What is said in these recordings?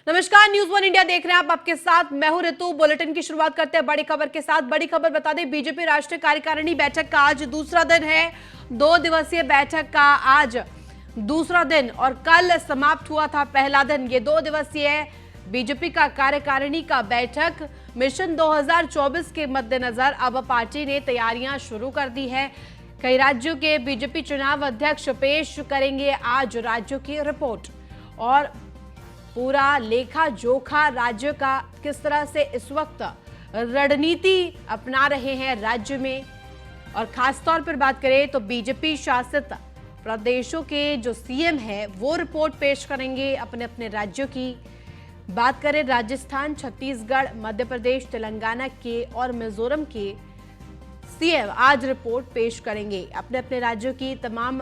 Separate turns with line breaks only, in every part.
नमस्कार, news one India देख रहे हैं आप। आपके साथ मैं हूं ऋतु। बुलेटिन की शुरुआत करते हैं बड़ी खबर के साथ। बड़ी खबर बता दें, बीजेपी राष्ट्रीय कार्यकारिणी बैठक का आज दूसरा दिन है। 2 दिवसीय बैठक का आज दूसरा दिन और कल समाप्त हुआ था पहला दिन। ये 2 दिवसीय बीजेपी का कार्यकारिणी का बैठक मिशन 2024 के मद्देनजर अब पार्टी ने तैयारियां शुरू कर दी है। कई राज्यों के बीजेपी चुनाव अध्यक्ष पेश करेंगे आज राज्यों की रिपोर्ट और पूरा लेखा जोखा राज्य का किस तरह से इस वक्त रणनीति अपना रहे हैं राज्य में। और खासतौर पर बात करें तो बीजेपी शासित प्रदेशों के जो सीएम है वो रिपोर्ट पेश करेंगे अपने अपने राज्यों की। बात करें राजस्थान, छत्तीसगढ़, मध्य प्रदेश, तेलंगाना के और मिजोरम के सीएम आज रिपोर्ट पेश करेंगे। अपने अपने राज्यों की तमाम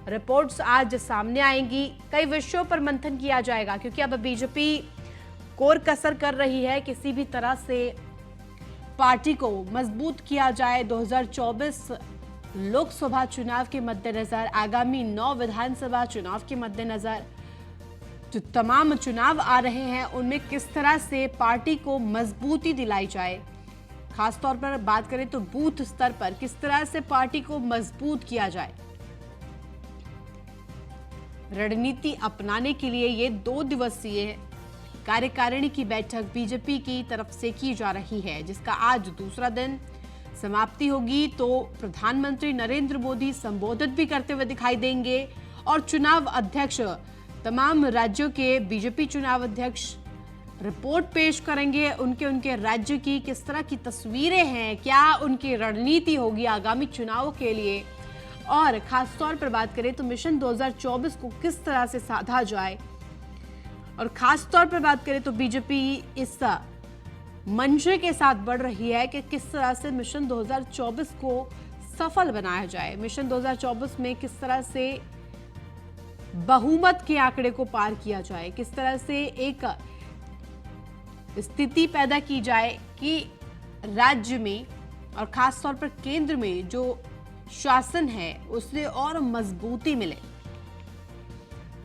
रिपोर्ट्स आज सामने आएंगी। कई विषयों पर मंथन किया जाएगा क्योंकि अब बीजेपी कोर कसर कर रही है किसी भी तरह से पार्टी को मजबूत किया जाए। 2024 लोकसभा चुनाव के मद्देनजर, आगामी 9 विधानसभा चुनाव के मद्देनजर जो तमाम चुनाव आ रहे हैं उनमें किस तरह से पार्टी को मजबूती दिलाई जाए। खासतौर पर बात करें तो बूथ स्तर पर किस तरह से पार्टी को मजबूत किया जाए, रणनीति अपनाने के लिए ये 2 दिवसीय कार्यकारिणी की बैठक बीजेपी की तरफ से की जा रही है, जिसका आज दूसरा दिन समाप्ति होगी। तो प्रधानमंत्री नरेंद्र मोदी संबोधित भी करते हुए दिखाई देंगे और चुनाव अध्यक्ष, तमाम राज्यों के बीजेपी चुनाव अध्यक्ष रिपोर्ट पेश करेंगे। उनके राज्य की किस तरह की तस्वीरें हैं, क्या उनकी रणनीति होगी आगामी चुनावों के लिए, और खासतौर पर बात करें तो मिशन 2024 को किस तरह से साधा जाए। और खासतौर पर बात करें तो बीजेपी इस मंशे के साथ बढ़ रही है कि किस तरह से मिशन 2024 को सफल बनाया जाए। मिशन 2024 में किस तरह से बहुमत के आंकड़े को पार किया जाए, किस तरह से एक स्थिति पैदा की जाए कि राज्य में और खासतौर पर केंद्र में जो शासन है उससे और मजबूती मिले।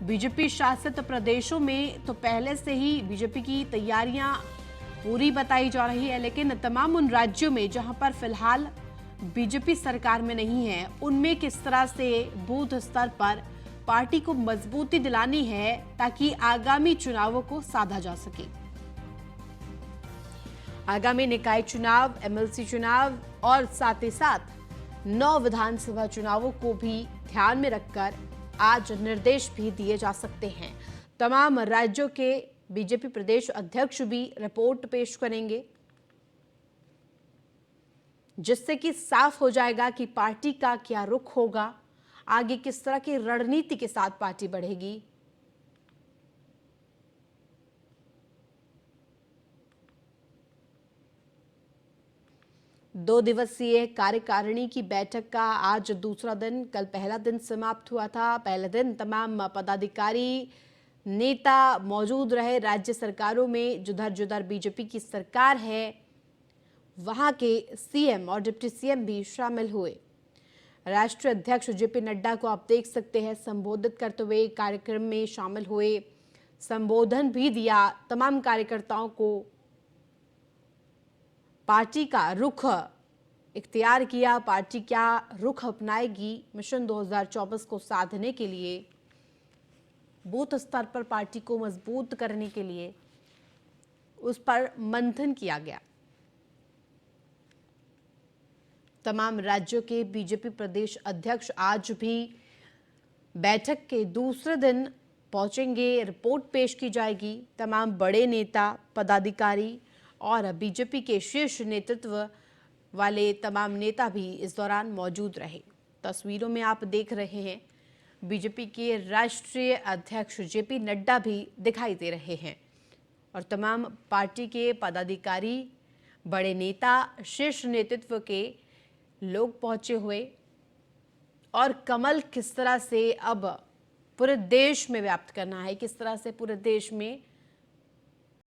बीजेपी शासित प्रदेशों में तो पहले से ही बीजेपी की तैयारियां पूरी बताई जा रही है, लेकिन तमाम उन राज्यों में जहां पर फिलहाल बीजेपी सरकार में नहीं है उनमें किस तरह से बूथ स्तर पर पार्टी को मजबूती दिलानी है ताकि आगामी चुनावों को साधा जा सके। आगामी निकाय चुनाव, एमएलसी चुनाव और साथ ही साथ 9 विधानसभा चुनावों को भी ध्यान में रखकर आज निर्देश भी दिए जा सकते हैं। तमाम राज्यों के बीजेपी प्रदेश अध्यक्ष भी रिपोर्ट पेश करेंगे, जिससे कि साफ हो जाएगा कि पार्टी का क्या रुख होगा, आगे किस तरह की रणनीति के साथ पार्टी बढ़ेगी। दो दिवसीय कार्यकारिणी की बैठक का आज दूसरा दिन, कल पहला दिन समाप्त हुआ था। पहले दिन तमाम पदाधिकारी, नेता मौजूद रहे। राज्य सरकारों में जुधर जुधर बीजेपी की सरकार है वहां के सीएम और डिप्टी सीएम भी शामिल हुए। राष्ट्रीय अध्यक्ष जेपी नड्डा को आप देख सकते हैं संबोधित करते हुए कार्यक्रम में शामिल हुए, संबोधन भी दिया। तमाम कार्यकर्ताओं को पार्टी का रुख इख्तियार किया, पार्टी क्या रुख अपनाएगी मिशन 2024 को साधने के लिए, बूथ स्तर पर पार्टी को मजबूत करने के लिए, उस पर मंथन किया गया। तमाम राज्यों के बीजेपी प्रदेश अध्यक्ष आज भी बैठक के दूसरे दिन पहुंचेंगे, रिपोर्ट पेश की जाएगी। तमाम बड़े नेता, पदाधिकारी और बीजेपी के शीर्ष नेतृत्व वाले तमाम नेता भी इस दौरान मौजूद रहे। तस्वीरों में आप देख रहे हैं बीजेपी के राष्ट्रीय अध्यक्ष जेपी नड्डा भी दिखाई दे रहे हैं और तमाम पार्टी के पदाधिकारी, बड़े नेता, शीर्ष नेतृत्व के लोग पहुंचे हुए। और कमल किस तरह से अब पूरे देश में व्याप्त करना है, किस तरह से पूरे देश में